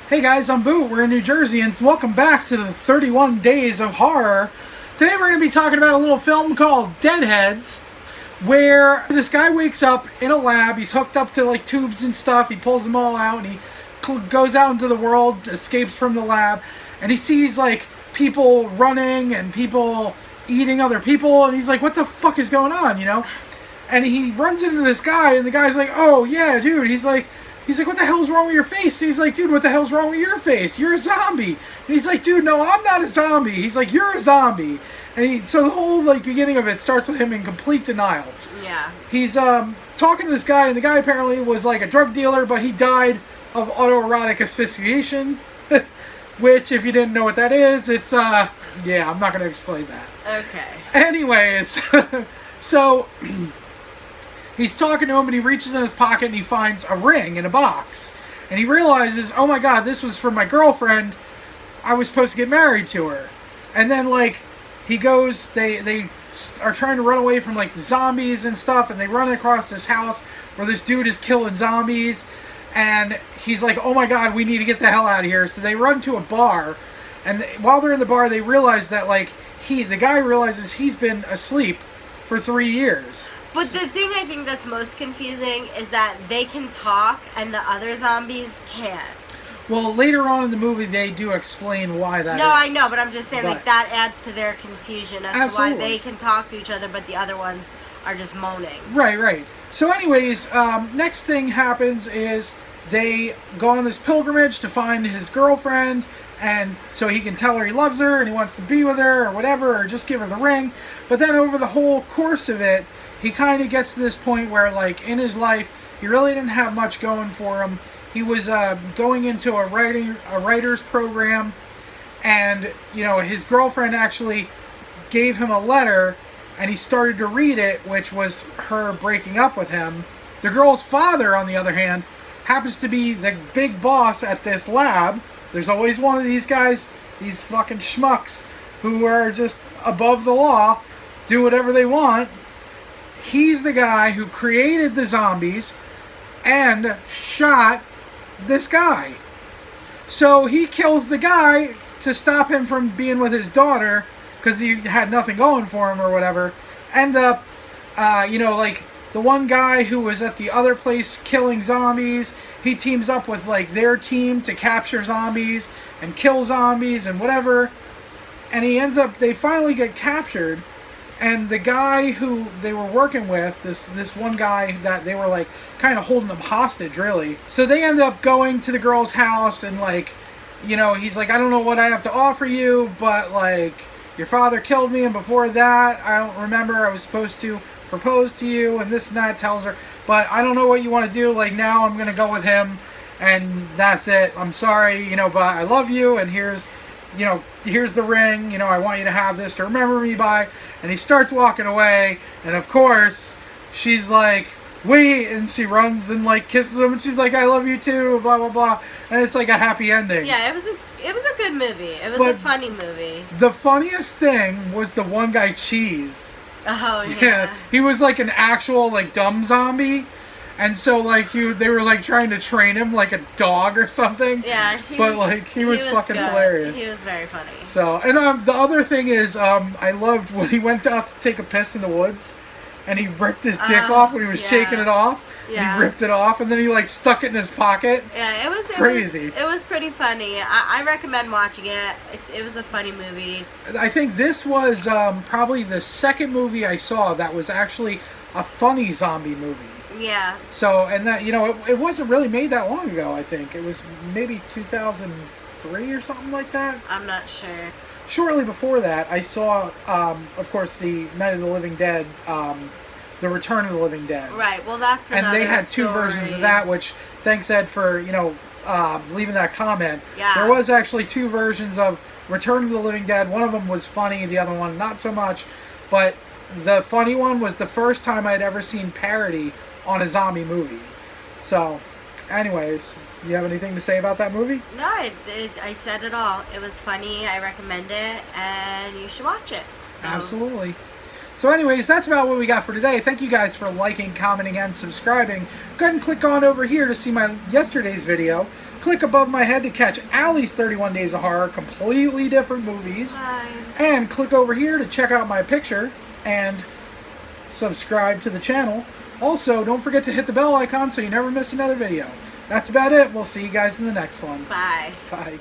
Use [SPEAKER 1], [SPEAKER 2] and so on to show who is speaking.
[SPEAKER 1] Hey guys, I'm Boo. We're in New Jersey, and welcome back to the 31 Days of Horror. Today we're going to be talking about a little film called Deadheads, where this guy wakes up in a lab. He's hooked up to like tubes and stuff. He pulls them all out, and he goes out into the world, escapes from the lab, and he sees like people running and people eating other people, and he's like, what the fuck is going on, you know? And he runs into this guy, and the guy's like, oh yeah, dude. He's like, what the hell's wrong with your face? And he's like, dude, what the hell's wrong with your face? You're a zombie. And he's like, dude, no, I'm not a zombie. He's like, you're a zombie. And so the whole like beginning of it starts with him in complete denial.
[SPEAKER 2] Yeah.
[SPEAKER 1] He's talking to this guy, and the guy apparently was like a drug dealer, but he died of autoerotic asphyxiation, which, if you didn't know what that is, it's yeah, I'm not gonna explain that.
[SPEAKER 2] Okay.
[SPEAKER 1] Anyways, so he's talking to him, and he reaches in his pocket and he finds a ring in a box. And he realizes, oh my god, this was from my girlfriend. I was supposed to get married to her. And then, like, he goes, they are trying to run away from, like, the zombies and stuff, and they run across this house where this dude is killing zombies. And he's like, oh my god, we need to get the hell out of here. So they run to a bar, and while they're in the bar, they realize that, like, the guy realizes he's been asleep for 3 years.
[SPEAKER 2] But the thing I think that's most confusing is that they can talk and the other zombies can't.
[SPEAKER 1] Well, later on in the movie, they do explain why that is.
[SPEAKER 2] No, I know, but I'm just saying, like, that adds to their confusion as
[SPEAKER 1] Absolutely.
[SPEAKER 2] to why they can talk to each other, but the other ones are just moaning.
[SPEAKER 1] Right. So anyways, next thing happens is they go on this pilgrimage to find his girlfriend, and so he can tell her he loves her and he wants to be with her or whatever, or just give her the ring. But then over the whole course of it, he kind of gets to this point where, like, in his life, he really didn't have much going for him. He was going into a writer's program, and, you know, his girlfriend actually gave him a letter, and he started to read it, which was her breaking up with him. The girl's father, on the other hand, happens to be the big boss at this lab. There's always one of these guys, these fucking schmucks, who are just above the law, do whatever they want. He's the guy who created the zombies and shot this guy. So he kills the guy to stop him from being with his daughter because he had nothing going for him or whatever. End up, you know, like the one guy who was at the other place killing zombies, he teams up with like their team to capture zombies and kill zombies and whatever. And he ends up, they finally get captured. And the guy who they were working with, this one guy that they were like kind of holding him hostage, really. So they end up going to the girl's house, and like, you know, he's like, I don't know what I have to offer you, but like, your father killed me, and before that, I don't remember, I was supposed to propose to you, and this and that. Tells her, but I don't know what you want to do. Like, now I'm gonna go with him, and that's it. I'm sorry, you know, but I love you, and here's the ring, you know, I want you to have this to remember me by. And he starts walking away, and of course, she's like, wait, and she runs and like kisses him, and she's like, I love you too, blah, blah, blah. And it's like a happy ending.
[SPEAKER 2] Yeah, it was a good movie. It was a funny movie.
[SPEAKER 1] The funniest thing was the one guy, Cheese.
[SPEAKER 2] Oh, yeah.
[SPEAKER 1] He was like an actual, like, dumb zombie. And so, like, they were, like, trying to train him like a dog or something.
[SPEAKER 2] Yeah,
[SPEAKER 1] he was fucking
[SPEAKER 2] good.
[SPEAKER 1] hilarious.
[SPEAKER 2] He was very funny.
[SPEAKER 1] So, and the other thing is, I loved when he went out to take a piss in the woods, and he ripped his dick off when he was shaking it off. Yeah. He ripped it off, and then he, like, stuck it in his pocket.
[SPEAKER 2] Yeah, it was
[SPEAKER 1] crazy.
[SPEAKER 2] It was pretty funny. I recommend watching it. It was a funny movie.
[SPEAKER 1] I think this was probably the second movie I saw that was actually a funny zombie movie.
[SPEAKER 2] Yeah.
[SPEAKER 1] So, and that, you know, it wasn't really made that long ago, I think. It was maybe 2003 or something like that.
[SPEAKER 2] I'm not sure.
[SPEAKER 1] Shortly before that, I saw, of course, the Night of the Living Dead, The Return of the Living Dead.
[SPEAKER 2] Right, well, that's another
[SPEAKER 1] And they had two
[SPEAKER 2] story.
[SPEAKER 1] versions of that, which, thanks, Ed, for, you know, leaving that comment.
[SPEAKER 2] Yeah.
[SPEAKER 1] There was actually two versions of Return of the Living Dead. One of them was funny, the other one not so much. But the funny one was the first time I'd ever seen parody on a zombie movie. So, anyways, you have anything to say about that movie?
[SPEAKER 2] No, I said it all. It was funny. I recommend it, and you should watch it. So.
[SPEAKER 1] Absolutely. So anyways, that's about what we got for today. Thank you guys for liking, commenting, and subscribing. Go ahead and click on over here to see my yesterday's video Click above my head to catch Allie's 31 Days of Horror, completely different movies.
[SPEAKER 2] Bye.
[SPEAKER 1] And click over here to check out my picture and subscribe to the channel. Also, don't forget to hit the bell icon so you never miss another video. That's about it. We'll see you guys in the next one.
[SPEAKER 2] Bye.
[SPEAKER 1] Bye.